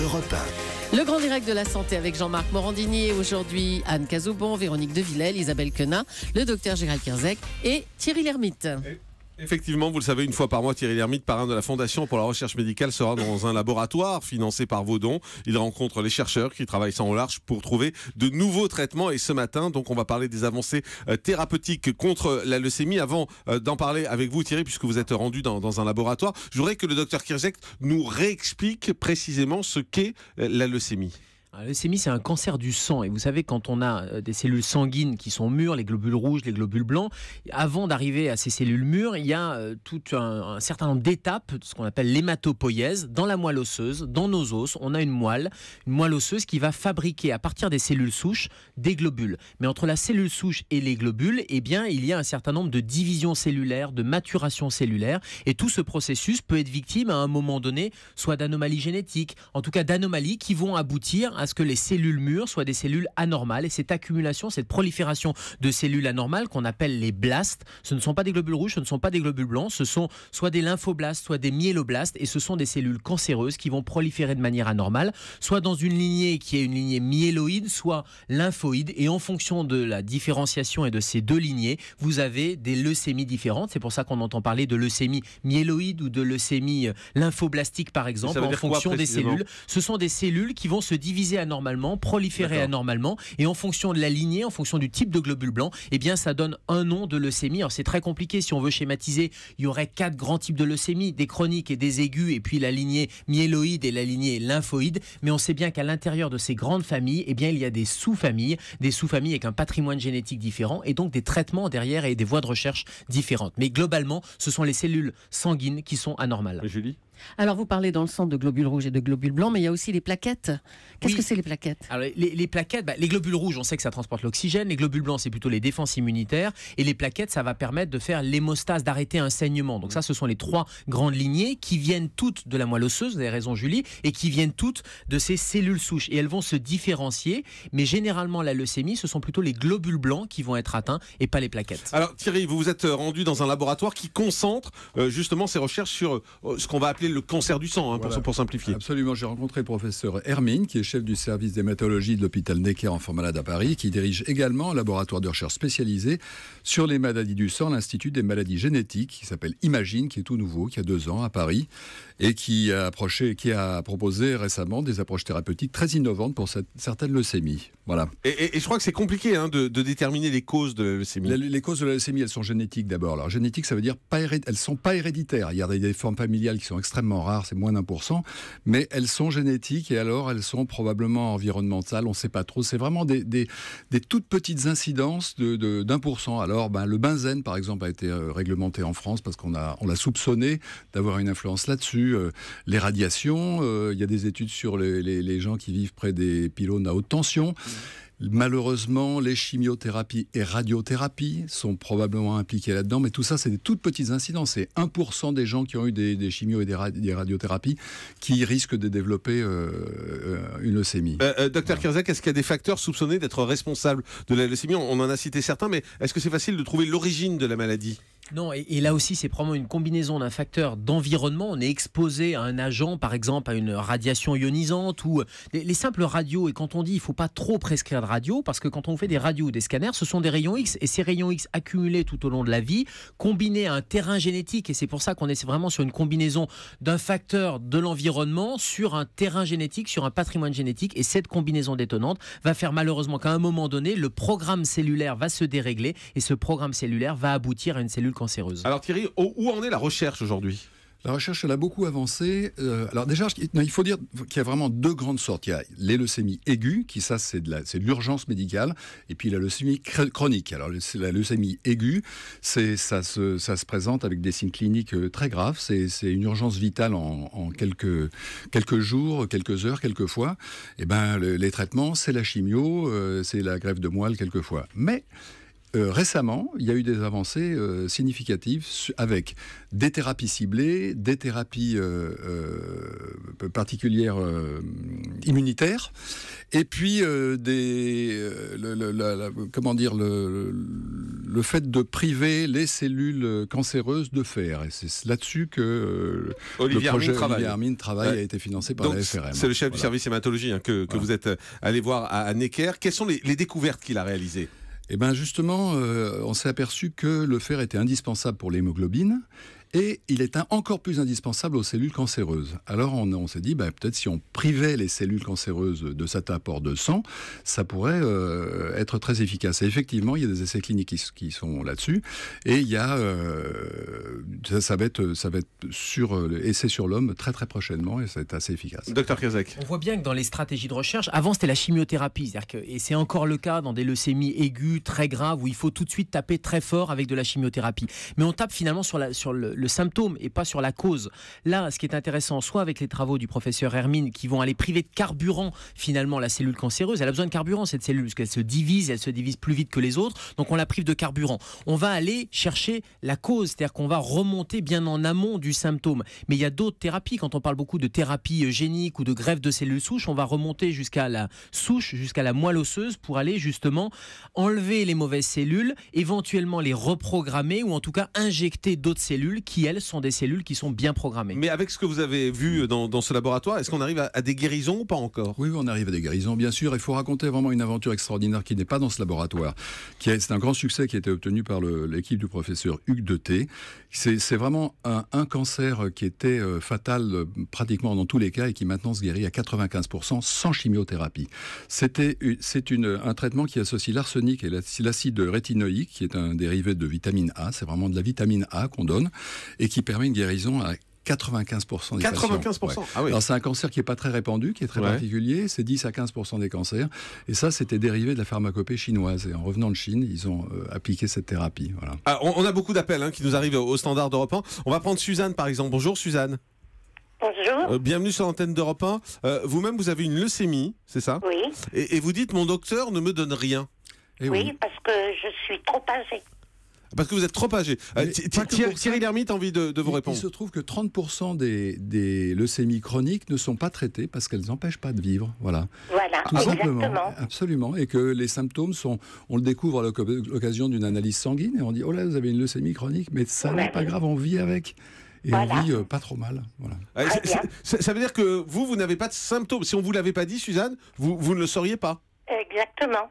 Europe 1. Le grand direct de la santé avec Jean-Marc Morandini et aujourd'hui Anne Cazaubon, Véronique Devillèle, Isabelle Quenat, le docteur Gérald Kierzek et Thierry Lhermitte. Effectivement, vous le savez, une fois par mois, Thierry Lhermitte, parrain de la Fondation pour la recherche médicale, sera dans un laboratoire financé par vos dons. Il rencontre les chercheurs qui travaillent sans relâche pour trouver de nouveaux traitements. Et ce matin, donc, on va parler des avancées thérapeutiques contre la leucémie. Avant d'en parler avec vous, Thierry, puisque vous êtes rendu dans un laboratoire, je voudrais que le docteur Kierzek nous réexplique précisément ce qu'est la leucémie. La leucémie, c'est un cancer du sang. Et vous savez, quand on a des cellules sanguines qui sont mûres, les globules rouges, les globules blancs, avant d'arriver à ces cellules mûres, il y a tout un certain nombre d'étapes, ce qu'on appelle l'hématopoïèse. Dans la moelle osseuse, dans nos os, on a une moelle osseuse qui va fabriquer, à partir des cellules souches, des globules. Mais entre la cellule souche et les globules, eh bien, il y a un certain nombre de divisions cellulaires, de maturation cellulaire. Et tout ce processus peut être victime, à un moment donné, soit d'anomalies génétiques, en tout cas d'anomalies qui vont aboutir à ce que les cellules mûres soient des cellules anormales. Et cette accumulation, cette prolifération de cellules anormales qu'on appelle les blastes, ce ne sont pas des globules rouges, ce ne sont pas des globules blancs, ce sont soit des lymphoblastes, soit des myéloblastes, et ce sont des cellules cancéreuses qui vont proliférer de manière anormale, soit dans une lignée qui est une lignée myéloïde, soit lymphoïde. Et en fonction de la différenciation et de ces deux lignées, vous avez des leucémies différentes. C'est pour ça qu'on entend parler de leucémie myéloïde ou de leucémie lymphoblastique, par exemple, en fonction des cellules. Ce sont des cellules qui vont se diviser anormalement, proliférer anormalement, et en fonction de la lignée, en fonction du type de globule blanc, eh bien ça donne un nom de leucémie. Alors c'est très compliqué, si on veut schématiser, il y aurait 4 grands types de leucémie, des chroniques et des aiguës, et puis la lignée myéloïde et la lignée lymphoïde, mais on sait bien qu'à l'intérieur de ces grandes familles, eh bien il y a des sous-familles avec un patrimoine génétique différent, et donc des traitements derrière et des voies de recherche différentes. Mais globalement, ce sont les cellules sanguines qui sont anormales. Julie ? Alors vous parlez dans le sang de globules rouges et de globules blancs, mais il y a aussi les plaquettes. Qu'est-ce que c'est les plaquettes ? Alors les plaquettes, les globules rouges, on sait que ça transporte l'oxygène. Les globules blancs, c'est plutôt les défenses immunitaires. Et les plaquettes, ça va permettre de faire l'hémostase, d'arrêter un saignement. Donc ça, ce sont les 3 grandes lignées qui viennent toutes de la moelle osseuse, vous avez raison Julie, et qui viennent toutes de ces cellules souches. Et elles vont se différencier, mais généralement la leucémie, ce sont plutôt les globules blancs qui vont être atteints et pas les plaquettes. Alors Thierry, vous vous êtes rendu dans un laboratoire qui concentre justement ses recherches sur ce qu'on va appeler le cancer du sang, Voilà. pour simplifier. Absolument, j'ai rencontré le professeur Hermine, qui est chef du service d'hématologie de l'hôpital Necker Enfants Malades à Paris, qui dirige également un laboratoire de recherche spécialisé sur les maladies du sang, l'Institut des maladies génétiques, qui s'appelle Imagine, qui est tout nouveau, qui a 2 ans à Paris, et qui a proposé récemment des approches thérapeutiques très innovantes pour certaines leucémies. Voilà. Et je crois que c'est compliqué de déterminer les causes de la leucémie. Les causes de la leucémie, elles sont génétiques d'abord. Alors génétique, ça veut dire elles ne sont pas héréditaires. Il y a des formes familiales qui sont extrêmement rares, c'est moins d'1%, mais elles sont génétiques et alors elles sont probablement environnementales, on ne sait pas trop. C'est vraiment des toutes petites incidences de 1%. Alors le benzène, par exemple, a été réglementé en France parce qu'on l'a soupçonné d'avoir une influence là-dessus. Les radiations, il y a des études sur les gens qui vivent près des pylônes à haute tension. Malheureusement, les chimiothérapies et radiothérapies sont probablement impliquées là-dedans, mais tout ça, c'est des toutes petites incidences. C'est 1% des gens qui ont eu des chimios et des radiothérapies qui risquent de développer une leucémie. Docteur Kierzek, est-ce qu'il y a des facteurs soupçonnés d'être responsables de la leucémie ? On en a cité certains, mais est-ce que c'est facile de trouver l'origine de la maladie ? Non, et là aussi, c'est probablement une combinaison d'un facteur d'environnement. On est exposé à un agent, par exemple, à une radiation ionisante ou les simples radios. Et quand on dit il ne faut pas trop prescrire de radio, parce que quand on fait des radios ou des scanners, ce sont des rayons X. Et ces rayons X accumulés tout au long de la vie, combinés à un terrain génétique, et c'est pour ça qu'on est vraiment sur une combinaison d'un facteur de l'environnement sur un terrain génétique, sur un patrimoine génétique. Et cette combinaison détonante va faire malheureusement qu'à un moment donné, le programme cellulaire va se dérégler et ce programme cellulaire va aboutir à une cellule cancéreuse. Alors Thierry, où en est la recherche aujourd'hui ? La recherche, elle a beaucoup avancé. Alors déjà, il faut dire qu'il y a vraiment 2 grandes sortes. Il y a les leucémies aiguës, qui ça c'est de l'urgence médicale, et puis la leucémie chronique. Alors la leucémie aiguë, ça se présente avec des signes cliniques très graves. C'est une urgence vitale en quelques jours, quelques heures, quelques fois. Et les traitements, c'est la chimio, c'est la greffe de moelle quelquefois. Mais récemment, il y a eu des avancées significatives avec des thérapies ciblées, des thérapies particulières immunitaires, et puis le fait de priver les cellules cancéreuses de fer. Et c'est là-dessus que Olivier le projet Hermine Olivier Hermine travaille Ouais. a été financé par Donc, la FRM. c'est le chef du Voilà. service hématologie que Voilà. vous êtes allé voir à Necker. Quelles sont les découvertes qu'il a réalisées? Eh bien justement, on s'est aperçu que le fer était indispensable pour l'hémoglobine et il est encore plus indispensable aux cellules cancéreuses. Alors on s'est dit, peut-être si on privait les cellules cancéreuses de cet apport de sang, ça pourrait être très efficace. Et effectivement, il y a des essais cliniques qui sont là-dessus et il y a, ça va être sur essai sur l'homme très très prochainement et c'est assez efficace. Docteur Kazek. On voit bien que dans les stratégies de recherche, avant c'était la chimiothérapie, et c'est encore le cas dans des leucémies aiguës très graves où il faut tout de suite taper très fort avec de la chimiothérapie. Mais on tape finalement sur le symptôme et pas sur la cause. Là, ce qui est intéressant, soit avec les travaux du professeur Hermine qui vont aller priver de carburant finalement la cellule cancéreuse, elle a besoin de carburant cette cellule parce qu'elle se divise plus vite que les autres, donc on la prive de carburant. On va aller chercher la cause, c'est-à-dire qu'on va remonter bien en amont du symptôme. Mais il y a d'autres thérapies, quand on parle beaucoup de thérapie génique ou de greffe de cellules souches, on va remonter jusqu'à la souche, jusqu'à la moelle osseuse pour aller justement enlever les mauvaises cellules, éventuellement les reprogrammer ou en tout cas injecter d'autres cellules qui, elles, sont des cellules qui sont bien programmées. Mais avec ce que vous avez vu dans ce laboratoire, est-ce qu'on arrive à des guérisons ou pas encore? Oui, on arrive à des guérisons, bien sûr. Il faut raconter vraiment une aventure extraordinaire qui n'est pas dans ce laboratoire. C'est un grand succès qui a été obtenu par l'équipe du professeur Hugues Deté. C'est vraiment un cancer qui était fatal pratiquement dans tous les cas et qui maintenant se guérit à 95% sans chimiothérapie. C'est un traitement qui associe l'arsenic et l'acide rétinoïque, qui est un dérivé de vitamine A. C'est vraiment de la vitamine A qu'on donne et qui permet une guérison à 95% des patients. 95%. Ouais. Ah oui. Alors c'est un cancer qui n'est pas très répandu, qui est très particulier, c'est 10 à 15% des cancers, et ça c'était dérivé de la pharmacopée chinoise, et en revenant de Chine, ils ont appliqué cette thérapie. Voilà. Ah, on a beaucoup d'appels qui nous arrivent au standard d'Europe 1. On va prendre Suzanne par exemple. Bonjour Suzanne. Bonjour. Bienvenue sur l'antenne d'Europe 1. Vous-même vous avez une leucémie, c'est ça? Oui. Et vous dites mon docteur ne me donne rien. Et Oui, parce que je suis trop âgée. Parce que vous êtes trop âgé. Mais pas que pour ça. Thierry Lhermitte a envie de vous répondre. Il se trouve que 30% des leucémies chroniques ne sont pas traitées parce qu'elles n'empêchent pas de vivre. Voilà. Voilà, Tout simplement. exactement. Absolument. Et que les symptômes on le découvre à l'occasion d'une analyse sanguine et on dit, oh là, vous avez une leucémie chronique, mais ça n'est pas grave, on vit avec. Et Voilà. on vit pas trop mal. Voilà. Très bien. Ça veut dire que vous n'avez pas de symptômes. Si on ne vous l'avait pas dit, Suzanne, vous ne le sauriez pas. Exactement.